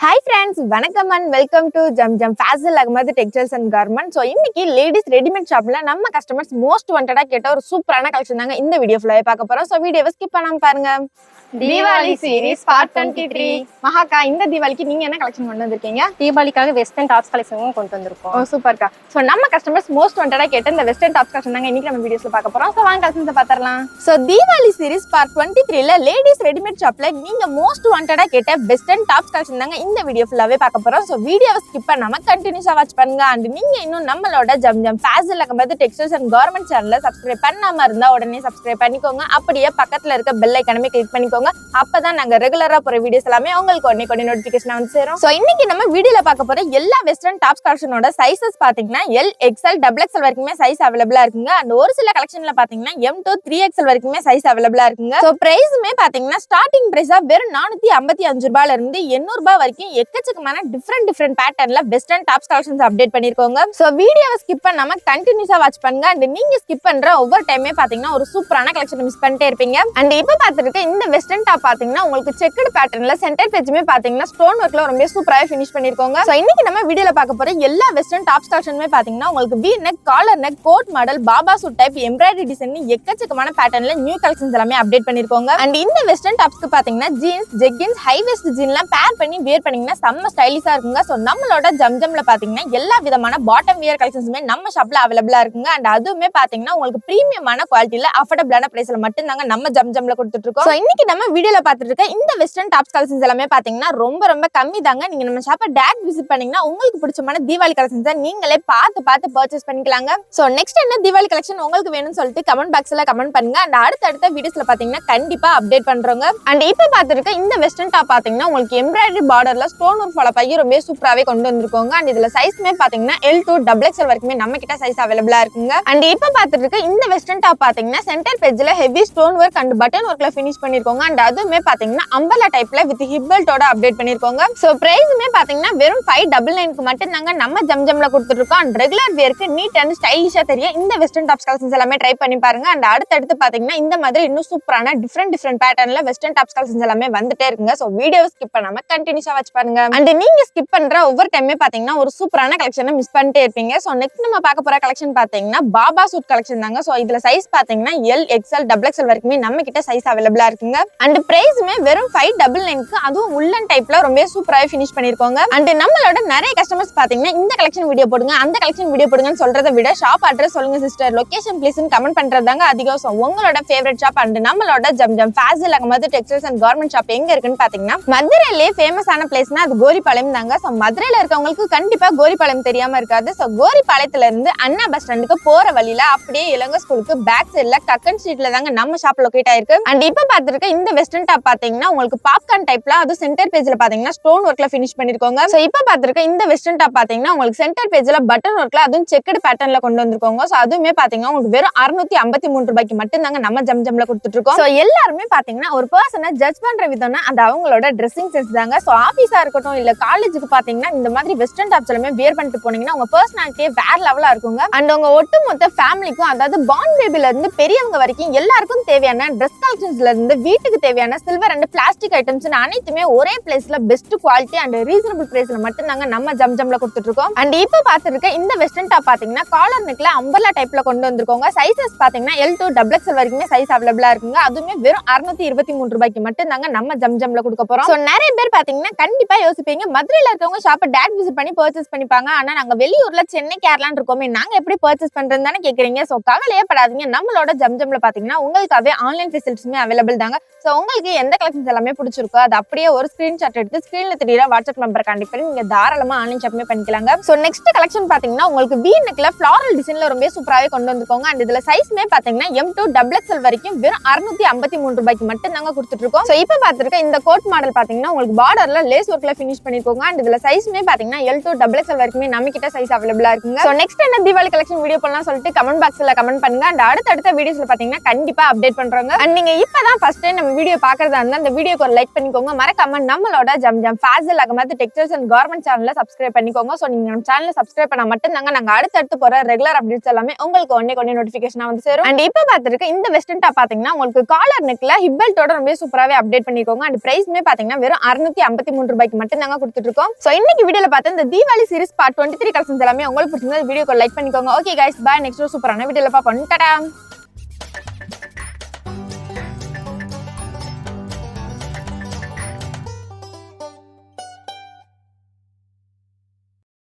Hi friends, வணக்கம் and welcome to Jam Jam Fazil Ahmed Textiles and Garments. So இன்னைக்கு ladies readymade ஷாப்ல நம்ம customers most வாண்டடா கேட்ட ஒரு சூப்பரான கலெக்ஷன் தாங்க இந்த வீடியோ ஃபுல்லாவே பார்க்க போறோம். சோ வீடியோவை ஸ்கிப் பண்ணாம பாருங்க. Deepavali series part 23. மகாக்கா, இந்த தீபாவளிக்கு நீங்க என்ன கலெக்ஷன் கொண்டு வந்திருக்கீங்க? தீபாவளிக்காக வெஸ்டர்ன் டாப்ஸ் கலெக்ஷனும் கொண்டு வந்திருக்கோம். ஓ சூப்பர்க்கா. சோ நம்ம கஸ்டமர்ஸ் மோஸ்ட் வாண்டடா கேட்ட இந்த வெஸ்டர்ன் டாப்ஸ் கலெக்ஷன் தாங்க இன்னைக்கு நம்ம வீடியோஸ்ல பார்க்க போறோம். சோ வாங்க கலெக்ஷன்ஸ் பார்த்தறலாம். சோ தீபாவளி சீரிஸ் பார்ட் 23ல லேடிஸ் ரெடிமேட் ஷாப்ல நீங்க மோஸ்ட் வாண்டடா கேட்ட வெஸ்டர்ன் டாப்ஸ் கலெக்ஷன் தாங்க இந்த வீடியோ ஃபுல்லாவே பார்க்க போறோம். சோ வீடியோவை ஸ்கிப் பண்ணாம கண்டினியூஸா வாட்ச் பண்ணுங்க. அண்ட் நீங்க இன்னும் நம்மளோட Zam Zam Faisal Ahmed textiles and garment சேனலை சப்ஸ்கிரைப் பண்ணாம இருந்தா உடனே சப்ஸ்கிரைப் பண்ணிக்கோங்க. அப்படியே பக்கத்துல இருக்க பெல் ஐகானை கிளிக் பண்ணிக்கோங்க. அப்பதான் நாங்க ரெகுலரா போற வீடியோஸ் எல்லாமே உங்களுக்கு உடனே நோட்டிபிகேஷன் வந்து சேரும். சோ இன்னைக்கு நம்ம வீடியோல பார்க்க போற எல்லா வெஸ்டர்ன் டாப்ஸ் கலெக்ஷனோட சைஸஸ் பாத்தீங்கன்னா எல், எக்ஸ்எல், டபுள் எக்ஸ்எல் வரைக்குமே சைஸ் அவைலபிளா இருக்குங்க. அண்ட் ஒரு சில கலெக்ஷன்ல பாத்தீங்கன்னா M to 3XL வரைக்குமே சைஸ் அவைலபிளா இருக்குங்க. சோ பிரைஸுமே பாத்தீங்கன்னா ஸ்டார்டிங் பிரைஸா வெறும் 455 ரூபாயில இருந்து 800 ரூபாய் வரைக்கும் எக்கச்சக்கமான டிஃபரெண்ட் பேட்டர்ன்ல வெஸ்டர்ன் டாப்ஸ் கலெக்ஷன்ஸ் அப்டேட் பண்ணிருக்கோங்க. சோ வீடியோவை ஸ்கிப் பண்ணாம கண்டினியூஸா வாட்ச் பண்ணுங்க. அண்ட் நீங்க ஸ்கிப் பண்ற ஒவ்வொரு டைமே பாத்தீங்கன்னா ஒரு சூப்பரான கலெக்ஷன் மிஸ் பண்ணிட்டே இருப்பீங்க. அண்ட் இப்ப பாத்துருக்க இந்த வெஸ்டர்ன் டாப் பாத்தீங்கன்னா உங்களுக்கு செக்குடு பேட்டர்ன்ல சென்டர் பேஜ்மே பாத்தீங்கன்னா ஸ்டோன் ஒர்க்ல ரொம்ப சூப்பராவே ஃபினிஷ் பண்ணிருக்கோங்க. சோ இன்னைக்கு நம்ம வீடியோல பார்க்க போற எல்லா வெஸ்டர்ன் டாப்ஸ் கலெக்ஷனுமே பாத்தீங்கன்னா உங்களுக்கு V neck, collar neck, coat model, Baba suit type, embroidery design எக்கச்சக்கமான பேட்டர்ன்ல நியூ கலெக்ஷன்ஸ் எல்லாமே அப்டேட் பண்ணிருக்கோங்க. அண்ட் இந்த வெஸ்டர்ன் டாப்ஸ்க்கு பாத்தீங்கன்னா ஜீன்ஸ், ஜெக்கின்ஸ், ஹை வெஸ்ட் ஜீன்லாம் பேர் பண்ணி வியர் பண்ணீங்கன்னா செம்ம ஸ்டைலிஷா இருக்குங்க. சோ நம்மளோட ஜம்ஜம்ல பாத்தீங்கன்னா எல்லா விதமான பாட்டம் வியர் கலெக்ஷன்ஸுமே நம்ம ஷாப்ல அவைலபிளா இருக்குங்க. அண்ட் அதுவுமே பாத்தீங்கன்னா உங்களுக்கு பிரீமியமான குவாலிட்டில அஃபோர்டபிளான பிரைஸ்ல மட்டும் தாங்க நம்ம ஜம்ஜம்ல கொடுத்துட்டு இருக்கோம். சோ இன்னைக்கு நம்ம வீடியோல பாத்துட்டு இருக்க இந்த வெஸ்டர்ன் டாப்ஸ் கலெக்ஷன்ஸ் எல்லாமே பாத்தீங்கன்னா ரொம்ப கம்மி தாங்க. நீங்க நம்ம ஷாப்பை டைரக்ட் விசிட் பண்ணீங்கன்னா உங்களுக்கு பிடிச்சமான தீபாவளி கலெக்ஷன்ஸை நீங்களே பார்த்து பர்ச்சேஸ் பண்ணிக்கலாங்க. சோ நெக்ஸ்ட் என்ன தீபாவளி கலெக்ஷன் உங்களுக்கு வேணும்னு சொல்லிட்டு கமெண்ட் பாக்ஸ்ல கமெண்ட் பண்ணுங்க. அண்ட் அடுத்த வீடியோஸ்ல பாத்தீங்கன்னா கண்டிப்பா அப்டேட் பண்றோங்க. அண்ட் இப்ப பாத்துருக்க இந்த வெஸ்டர்ன் டாப் பாத்தீங்கன்னா உங்களுக்கு எம்ப்ராய்டரி பார்டர்ல ஸ்டோன் ஒர்க் ஃபாலோ பண்ணி ரொம்ப சூப்பராவே கொண்டு வந்திருக்கோங்க. அண்ட் இதுல சைஸ்மே பாத்தீங்கன்னா L to XXL வரைக்குமே நம்ம கிட்ட சைஸ் அவைலபிளா இருக்குங்க. அண்ட் இப்ப பாத்துருக்க இந்த வெஸ்டர்ன் டாப் பாத்தீங்கன்னா சென்டர் பேஜ்ல heavy stone work and button ஒர்க்ல ஃபினிஷ் பண்ணிருக்கோங்க. அண்ட் அதுவுமே பாத்தீங்கன்னா அம்பர்லா டைப்ல வித் ஹிப் பெல்ட்டோட அப்டேட் பண்ணிருக்கோங்க. சோ பிரைஸ்மே பாத்தீங்கன்னா வெறும் 599க்கு மட்டும் தாங்க நம்ம ஜம்ஜம்ல கொடுத்துட்டு இருக்கோம். அண்ட் ரெகுலர் வியருக்கு நீட் அண்ட் ஸ்டைலிஷா தெரிய இந்த வெஸ்டர்ன் டாப்ஸ் கலெக்ஷன்ஸ் எல்லாமே ட்ரை பண்ணி பாருங்க. அண்ட் அடுத்து பாத்தீங்கன்னா இந்த மாதிரி இன்னும் சூப்பரான டிஃபரெண்ட் பேட்டர்ன்ல வெஸ்டர்ன் டாப்ஸ் கலெக்ஷன்ஸ் எல்லாமே வந்துட்டே இருக்குங்க. சோ வீடியோ ஸ்கிப் பண்ணாம கண்டினியூஸா வாட்ச் பண்ணுங்க. அண்ட் நீங்க ஸ்கிப் பண்ற ஒவ்வொரு டைமே பாத்தீங்கன்னா ஒரு சூப்பரான கலெக்ஷனை மிஸ் பண்ணிட்டே இருப்பீங்க. சோ நெக்ஸ்ட் நம்ம பார்க்க போற கலெக்ஷன் பாத்தீங்கன்னா பாபா சூட் கலெக்ஷன் தாங்க. சோ இதுல சைஸ் பாத்தீங்கன்னா L, XL, XXL வரைக்குமே நம்ம கிட்ட சைஸ் அவைலபிளா இருக்குங்க. அண்ட் பிரைஸ்மே வெறும் 599க்கு அதுவும் உள்ளன் டைப்ல ரொம்ப சூப்பராவே ஃபினிஷ் பண்ணிருக்கோங்க. அண்ட் நம்மளோட நிறைய கஸ்டமர்ஸ் பாத்தீங்கன்னா இந்த கலெக்ஷன் வீடியோ போடுங்க, அந்த கலெக்ஷன் வீடியோ போடுங்கன்னு சொல்றதை விட ஷாப் அட்ரஸ் சொல்லுங்க சிஸ்டர், லொகேஷன் ப்ளீஸ்னு கமெண்ட் பண்றதாங்க அதிகம். சோ உங்களோட ஃபேவரட் ஷாப் அண்ட் நம்மளோட Zam Zam Faisal Ahmed textiles and garment shop எங்க இருக்குன்னு பாத்தீங்கன்னா மதுரையிலே ஃபேமஸான பிளேஸ்னா அது கோரிப்பாளையம் தாங்க. சோ மதுரையில இருக்கவங்களுக்கு கண்டிப்பா கோரிப்பாளையம் தெரியாம இருக்காது. சோ கோரிப்பாளையத்துல இருந்து அண்ணா பஸ் ஸ்டாண்டுக்கு போற வழியில அப்படியே இளங்க ஸ்கூலுக்கு பேக் சைடுல கக்கன் ஸ்ட்ரீட்ல தாங்க நம்ம ஷாப் லொகேட் ஆயிருக்கு. அண்ட் இப்ப பாத்துருக்க இந்த வெஸ்டர்ன் டாப் பாத்தீங்கன்னா உங்களுக்கு பாப்கார்ன் டைப்ல அது சென்டர் பேஜ்ல பாத்தீங்கன்னா ஸ்டோன் ஒர்க்ல ஃபினிஷ் பண்ணிருக்கோங்க. சோ இப்ப பாத்துருக்க இந்த வெஸ்டர்ன் டாப் பாத்தீங்கன்னா உங்களுக்கு சென்டர் பேஜ்ல பட்டன் ஒர்க்ல அதுவும் செக்குடு பேட்டர்ன்ல கொண்டு வந்திருக்கோங்க. சோ அதுவுமே பாத்தீங்கன்னா உங்களுக்கு வெறும் 653 ரூபாய்க்கு மட்டும் தாங்க நம்ம ஜம்ஜம்ல கொடுத்துட்டு இருக்கோம். சோ எல்லாருமே பாத்தீங்கன்னா ஒரு பர்சனை ஜட்ஜ் பண்ற விதம்னா அது அவங்களோட ட்ரெஸ்ஸிங் சென்ஸ் தாங்க. சோ ஆபீஸா இருக்கட்டும் இல்ல காலேஜுக்கு பாத்தீங்கன்னா இந்த மாதிரி வெஸ்டர்ன் டாப்ஸ் எல்லாமே வியர் பண்ணிட்டு போனீங்கன்னா உங்க பர்சனாலிட்டியே வேற லெவலா இருக்குங்க. அண்ட் உங்க ஒட்டுமொத்த ஃபேமிலிக்கும் அதாவது பான் பேபில இருந்து பெரியவங்க வரைக்கும் எல்லாருக்கும் தேவையான ட்ரெஸ் கலெக்ஷன்ஸ்ல இருந்து வீட்டுக்கு தேவையான சில்வர் அண்ட் பிளாஸ்டிக் ஐட்டம்ஸ் அனைத்துமே ஒரே பிளேஸ்ல பெஸ்ட் குவாலிட்டி அண்ட் ரீசனபிள் பிரைஸ்ல மட்டும் தாங்க நம்ம ஜம்ஜம்ல கொடுத்துட்டு இருக்கோம். அண்ட் இப்ப பாத்துருக்க இந்த வெஸ்டர்ன் டாப் பாத்தீங்கன்னா காலர் நெக்ல அம்பர்லா டைப்ல கொண்டு வந்திருக்கோங்க. சைசஸ் பாத்தீங்கன்னா L to XXL வரைக்குமே சைஸ் அவைலபிளா இருக்குங்க. அதுவுமே வெறும் 623 ரூபாய்க்கு மட்டும் தாங்க நம்ம ஜம்ஜம்ல கொடுக்க போறோம். சோ நிறைய பேர் பாத்தீங்கன்னா கண்டிப்பா யோசிப்பீங்க மதுரையில இருக்கவங்க ஷாப்பை டைரக்ட் விசிட் பண்ணி பர்ச்சேஸ் பண்ணிப்பாங்க. ஆனா நாங்க வெளியூர்ல சென்னை, கேரளான்னு இருக்கோமே நாங்க எப்படி பர்ச்சேஸ் பண்றதுன்னு தானே கேக்குறீங்க. சோ கவலையே படாதீங்க, நம்மளோட ஜம்ஜம்ல பாத்தீங்கன்னா உங்களுக்காகவே ஆன்லைன் ஃபெசிலிட்டிஸ்மே அவைலபிள் தாங்க. சோ உங்களுக்கு எந்த கலெக்ஷன்ஸ் எல்லாமே பிடிச்சிருக்கோ அது அப்படியே ஒரு ஸ்கிரீன்ஷாட் எடுத்து ஸ்கிரீன்ல தெரியற வாட்ஸ்அப் நம்பர் கான்டாக்ட் பண்ணி நீங்க தாராளமா ஆன்லைன் ஷாப்மே பண்ணிக்கலாங்க. சோ நெக்ஸ்ட் கலெக்ஷன் பாத்தீங்கன்னா உங்களுக்கு வி நெக்ல ஃப்ளாரல் டிசைன்ல ரொம்ப சூப்பராவே கொண்டு வந்திருக்கோங்க. அண்ட் இதுல சைஸ்மே பாத்தீங்கன்னா M to XXL வரைக்கும் வெறும் 653 ரூபாய்க்கு மட்டும் தாங்க கொடுத்துட்டு இருக்கோம். சோ இப்ப பாத்துருக்க இந்த கோட் மாடல் பாத்தீங்கன்னா உங்களுக்கு பார்டர்ல லேஸ் ஒர்க்ல ஃபினிஷ் பண்ணிருக்கோங்க. அண்ட் இதுல சைஸ்மே பாத்தீங்கன்னா L to XXL வரைக்குமே நம்ம கிட்ட சைஸ் அவைலபிளா இருக்குங்க. சோ நெக்ஸ்ட் என்ன தீபாவளி கலெக்ஷன் வீடியோ பண்ணலாம் சொல்லிட்டு கமெண்ட் பாக்ஸ்ல கமெண்ட் பண்ணுங்க. அண்ட் அடுத்த வீடியோஸ்ல பாத்தீங்கன்னா கண்டிப்பா அப்டேட் பண்றோங்க. அண்ட் நீங்க இப்பதான் ஃபர்ஸ்ட் டைம் நம்ம வீடியோ பாக்குறதா இருந்தா அந்த வீடியோக்கு ஒரு லைக் பண்ணிக்கோங்க. மறக்காம நம்மளோட Zam Zam Faisal Ahmed textiles and garment சேனலை சப்ஸ்கிரைப் பண்ணிக்கோங்க. சோ நீங்க நம்ம சேனலை சப்ஸ்கிரைப் பண்ணா மட்டும் தாங்க நாங்க அடுத்து போற ரெகுலர் அப்டேட்ஸ் எல்லாமே உங்களுக்கு ஒன்னே நோட்டிபிகேஷனா வந்து சேரும். அண்ட் இப்ப பாத்துருக்க இந்த வெஸ்டர்ன் டாப் பாத்தீங்கன்னா உங்களுக்கு காலர் நெக்ல ஹிப் பெல்ட்டோட ரொம்ப சூப்பராவே அப்டேட் பண்ணிக்கோங்க. அண்ட் பிரைஸ்மே பாத்தீங்கன்னா வெறும் 653 ரூபாய்க்கு மட்டும் தாங்க கொடுத்துட்டு இருக்கோம். சோ இன்னைக்கு வீடியோல பார்த்த இந்த தீபாவளி சீரிஸ் பார்ட் 23 கலெக்ஷன்ஸ் எல்லாமே உங்களுக்கு பிடிச்சிருந்தா வீடியோக்கு லைக் பண்ணிக்கோங்க. Okay guys, by. நெக்ஸ்ட் சூப்பரான வீடியோல பாப்போம். டாடா.